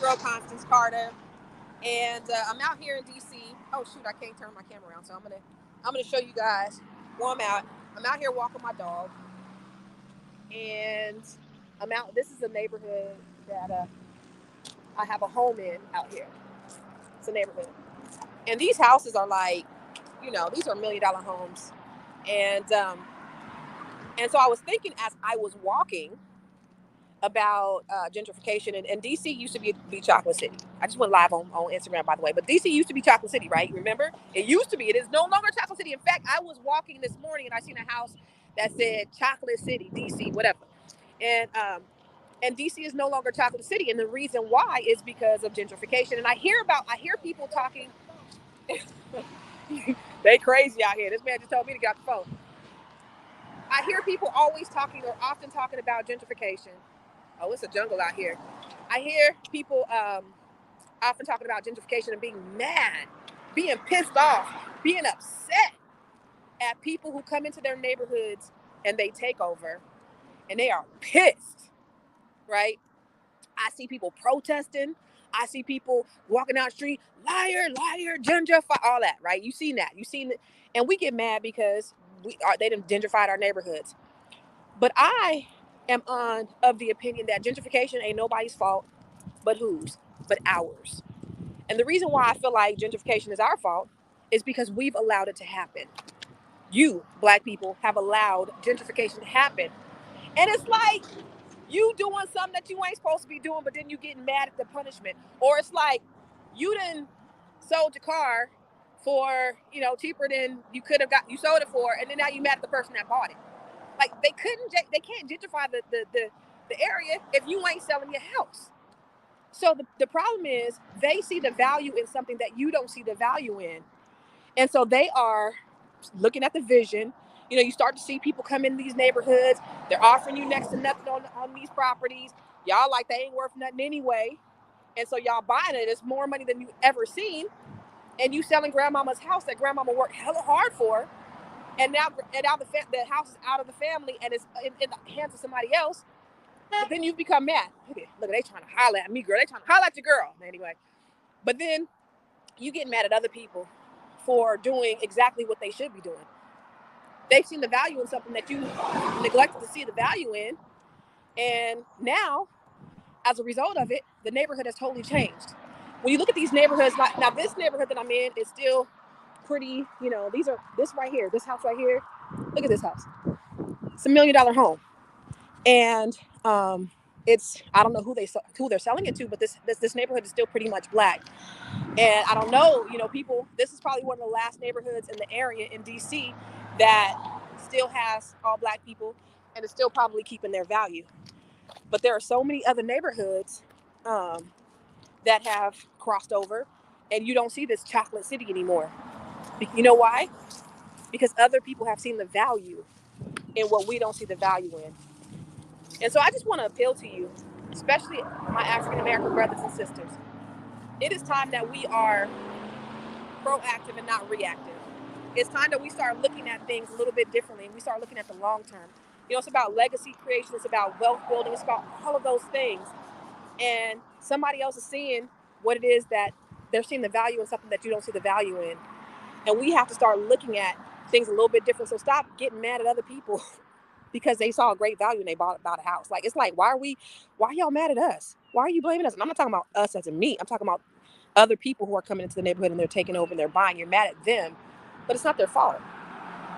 girl, Constance Carter, and I'm out here in DC. Oh shoot, I can't turn my camera around, so I'm gonna show you guys where I'm at. I'm out here walking my dog, and I'm out. This is a neighborhood that I have a home in out here. It's a neighborhood, and these houses are like, these are $1 million homes, and so I was thinking as I was walking about gentrification, and DC used to be Chocolate City. I just went live on Instagram, by the way, but DC used to be Chocolate City, right? Remember? It used to be. It is no longer Chocolate City. In fact, I was walking this morning and I seen a house that said Chocolate City, DC, whatever. And DC is no longer Chocolate City, and the reason why is because of gentrification. And I hear people talking. They crazy out here. This man just told me to get off the phone. I hear people always talking or often talking about gentrification. Oh, it's a jungle out here. I hear people often talking about gentrification and being mad, being pissed off, being upset at people who come into their neighborhoods and they take over, and they are pissed, right? I see people protesting. I see people walking down the street, liar, liar, gentrify, all that, right? You've seen that. You've seen it. And we get mad because they done gentrified our neighborhoods. But I am of the opinion that gentrification ain't nobody's fault, but whose? But ours. And the reason why I feel like gentrification is our fault is because we've allowed it to happen. You, Black people, have allowed gentrification to happen. And it's like you doing something that you ain't supposed to be doing, but then you getting mad at the punishment. Or it's like you done sold your car for, cheaper than you sold it for, and then now you mad at the person that bought it. Like they can't gentrify the area if you ain't selling your house. So the problem is they see the value in something that you don't see the value in. And so they are looking at the vision. You start to see people come in these neighborhoods. They're offering you next to nothing on these properties. Y'all like they ain't worth nothing anyway. And so y'all buying it. It's more money than you ever seen. And you selling grandmama's house that grandmama worked hella hard for. And now the house is out of the family and it's in the hands of somebody else. But then you become mad. Look, they trying to holler at me, girl. They trying to holler at your girl. Anyway. But then you get mad at other people for doing exactly what they should be doing. They've seen the value in something that you neglected to see the value in. And now, as a result of it, the neighborhood has totally changed. When you look at these neighborhoods, now this neighborhood that I'm in is still pretty, this right here, this house right here. Look at this house. It's $1 million home. And I don't know who they're selling it to, but this neighborhood is still pretty much Black. And I don't know, people, this is probably one of the last neighborhoods in the area in DC that still has all Black people and is still probably keeping their value. But there are so many other neighborhoods that have crossed over, and you don't see this Chocolate City anymore. You know why? Because other people have seen the value in what we don't see the value in. And so I just want to appeal to you, especially my African American brothers and sisters. It is time that we are proactive and not reactive. It's time that we start looking at things a little bit differently, and we start looking at the long term. It's about legacy creation. It's about wealth building. It's about all of those things. And somebody else is seeing what it is that they're seeing the value in something that you don't see the value in. And we have to start looking at things a little bit different. So stop getting mad at other people because they saw a great value and they bought a house. Like, it's like, why are y'all mad at us? Why are you blaming us? And I'm not talking about us as in me. I'm talking about other people who are coming into the neighborhood and they're taking over and they're buying. You're mad at them, but it's not their fault.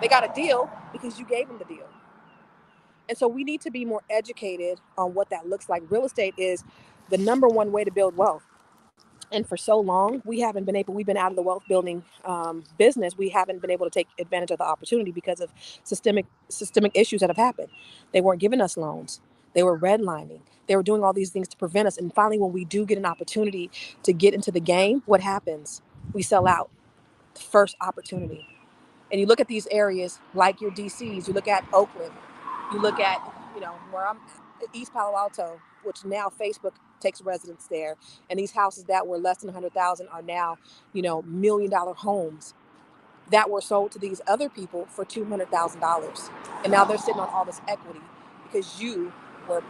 They got a deal because you gave them the deal. And so we need to be more educated on what that looks like. Real estate is the number one way to build wealth. And for so long, we've been out of the wealth building business. We haven't been able to take advantage of the opportunity because of systemic issues that have happened. They weren't giving us loans. They were redlining. They were doing all these things to prevent us. And finally, when we do get an opportunity to get into the game, what happens? We sell out the first opportunity. And you look at these areas like your DCs, you look at Oakland, you look at, where I'm, East Palo Alto, which now Facebook takes residence there. And these houses that were less than 100,000 are now, $1 million homes that were sold to these other people for $200,000. And now they're sitting on all this equity because you were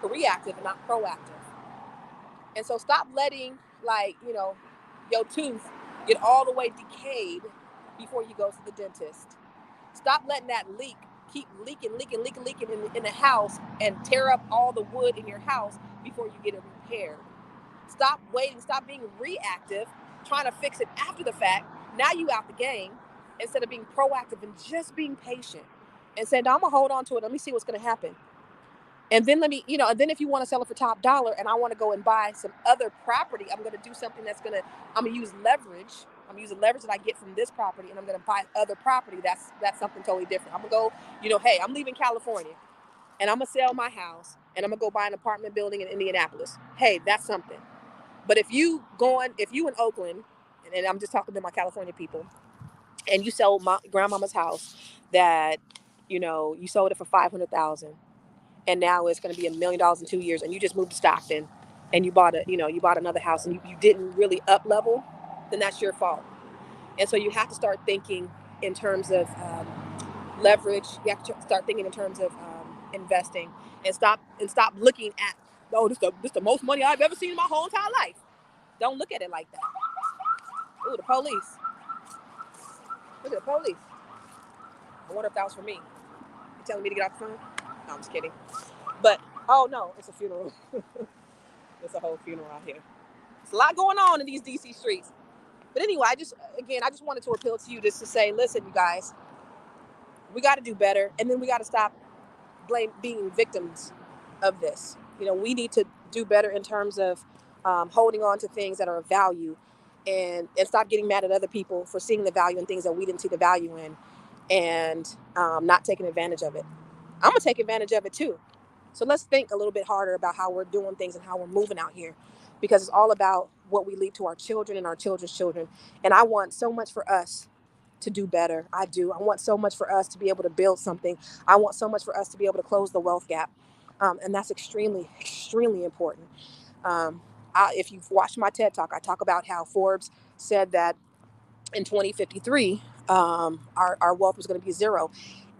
reactive and not proactive. And so stop letting, like, your tooth get all the way decayed before you go to the dentist. Stop letting that leak keep leaking in the house and tear up all the wood in your house before you get it repaired. Stop waiting. Stop being reactive, trying to fix it after the fact. Now you out the game, instead of being proactive and just being patient and saying, no, I'm going to hold on to it. Let me see what's going to happen. And then and then if you want to sell it for top dollar and I want to go and buy some other property, I'm going to do something I'm going to use leverage. I'm using leverage that I get from this property, and I'm going to buy other property. That's something totally different. I'm going to go, hey, I'm leaving California and I'm going to sell my house and I'm going to go buy an apartment building in Indianapolis. Hey, that's something. But if you in Oakland, and I'm just talking to my California people, and you sell my grandmama's house that, you sold it for $500,000, and now it's going to be $1 million in 2 years, and you just moved to Stockton, and you bought another house, and you didn't really up level, then that's your fault. And so you have to start thinking in terms of leverage. You have to start thinking in terms of investing, and stop looking at, oh, this the most money I've ever seen in my whole entire life. Don't look at it like that. Ooh, the police. Look at the police. I wonder if that was for me. You telling me to get off the phone? No, I'm just kidding. But, oh no, it's a funeral. It's a whole funeral out here. There's a lot going on in these DC streets. But anyway, I just wanted to appeal to you just to say, listen, you guys, we got to do better. And then we got to stop being victims of this. We need to do better in terms of holding on to things that are of value, and stop getting mad at other people for seeing the value in things that we didn't see the value in, and not taking advantage of it. I'm going to take advantage of it too. So let's think a little bit harder about how we're doing things and how we're moving out here, because it's all about what we leave to our children and our children's children. And I want so much for us to do better. I do. I want so much for us to be able to build something. I want so much for us to be able to close the wealth gap. And that's extremely, extremely important. If you've watched my TED Talk, I talk about how Forbes said that in 2053, our wealth was going to be zero.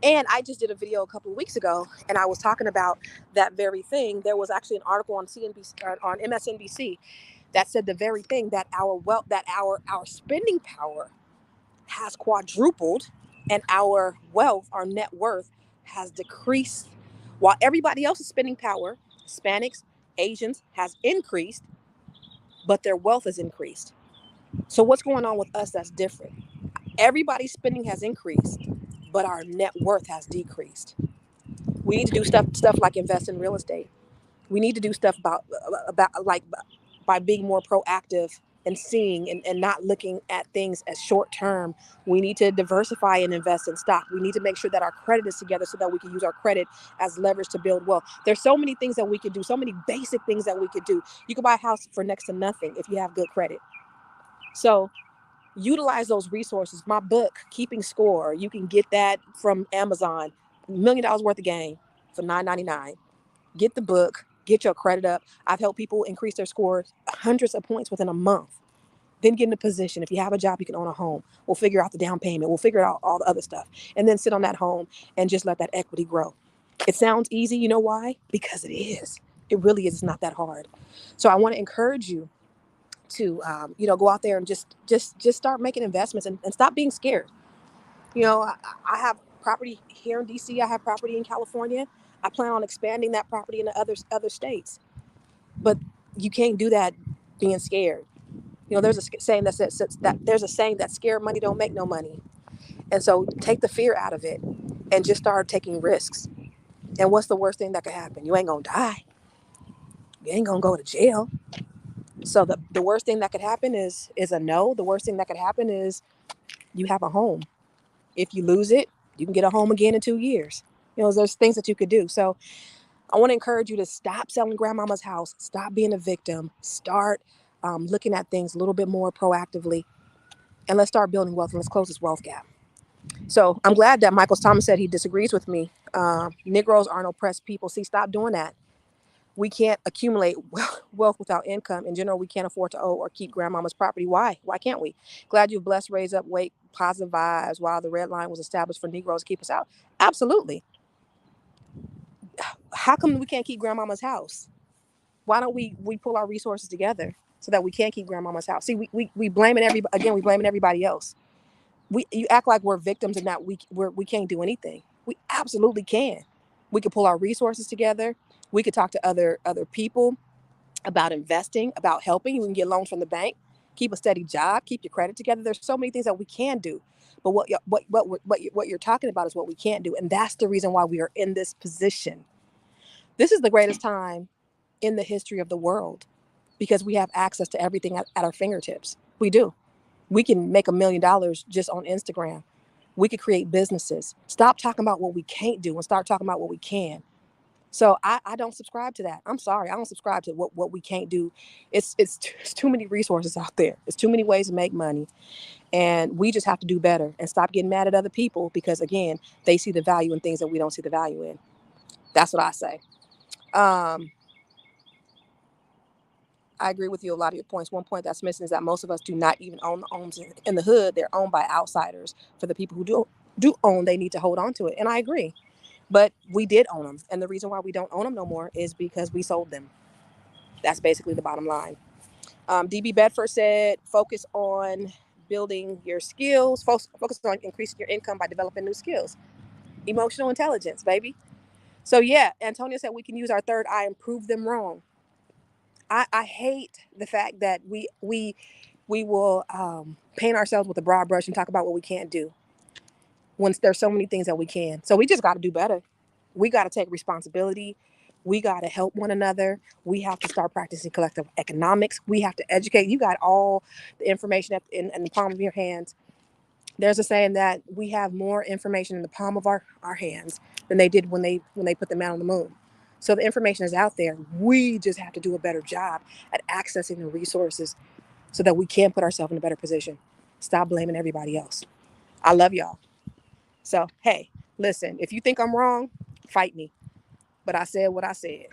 And I just did a video a couple of weeks ago, and I was talking about that very thing. There was actually an article on on MSNBC that said the very thing, that our wealth, that our spending power has quadrupled, and our wealth, our net worth, has decreased, while everybody else's spending power, Hispanics, Asians, has increased, but their wealth has increased. So what's going on with us that's different? Everybody's spending has increased, but our net worth has decreased. We need to do stuff like invest in real estate. We need to do stuff about like by being more proactive and seeing and not looking at things as short term. We need to diversify and invest in stock. We need to make sure that our credit is together so that we can use our credit as leverage to build wealth. There's so many things that we could do, so many basic things that we could do. You can buy a house for next to nothing if you have good credit. So utilize those resources. My book, Keeping Score, you can get that from Amazon. $1 million worth of game for $9.99. Get the book, get your credit up. I've helped people increase their scores hundreds of points within a month. Then get in a position. If you have a job, you can own a home. We'll figure out the down payment. We'll figure out all the other stuff. And then sit on that home and just let that equity grow. It sounds easy. You know why? Because it is. It really is. It's not that hard. So I want to encourage you to, go out there and just start making investments, and stop being scared. I have property here in DC. I have property in California. I plan on expanding that property into other states. But you can't do that being scared. There's a saying that says that there's a saying that scared money don't make no money. And so take the fear out of it and just start taking risks. And what's the worst thing that could happen? You ain't gonna die. You ain't gonna go to jail. So the worst thing that could happen is a no. The worst thing that could happen is you have a home. If you lose it, you can get a home again in 2 years. There's things that you could do. So I want to encourage you to stop selling grandmama's house. Stop being a victim. Start looking at things a little bit more proactively. And let's start building wealth, and let's close this wealth gap. So I'm glad that Michael Thomas said he disagrees with me. Negroes aren't oppressed people. See, stop doing that. We can't accumulate wealth without income. In general, we can't afford to owe or keep grandmama's property. Why? Why can't we? Glad you've blessed, raise up, wake, positive vibes while the red line was established for Negroes to keep us out. Absolutely. How come we can't keep grandmama's house? Why don't we pull our resources together so that we can keep grandmama's house? See, we blaming everybody again. We blaming everybody else. You act like we're victims and that we can't do anything. We absolutely can. We could pull our resources together. We could talk to other people about investing, about helping. You can get loans from the bank, keep a steady job, keep your credit together. There's so many things that we can do. But what you're talking about is what we can't do, and that's the reason why we are in this position. This is the greatest time in the history of the world because we have access to everything at our fingertips. We do. We can make $1 million just on Instagram. We could create businesses. Stop talking about what we can't do and start talking about what we can. So I don't subscribe to that. I'm sorry. I don't subscribe to what we can't do. It's too many resources out there. It's too many ways to make money. And we just have to do better and stop getting mad at other people because, again, they see the value in things that we don't see the value in. That's what I say. Um, I agree with you a lot of your points. One point that's missing is that most of us do not even own the homes in the hood. They're owned by outsiders. For the people who do own, they need to hold on to it. And I agree. But we did own them. And the reason why we don't own them no more is because we sold them. That's basically the bottom line. DB Bedford said, focus on building your skills, focus on increasing your income by developing new skills. Emotional intelligence, baby. So yeah, Antonio said we can use our third eye and prove them wrong. I hate the fact that we will paint ourselves with a broad brush and talk about what we can't do when there's so many things that we can. So we just got to do better. We got to take responsibility. We got to help one another. We have to start practicing collective economics. We have to educate. You got all the information in the palm of your hands. There's a saying that we have more information in the palm of our hands than they did when they put the man on the moon. So the information is out there. We just have to do a better job at accessing the resources so that we can put ourselves in a better position. Stop blaming everybody else. I love y'all. So, hey, listen, if you think I'm wrong, fight me. But I said what I said.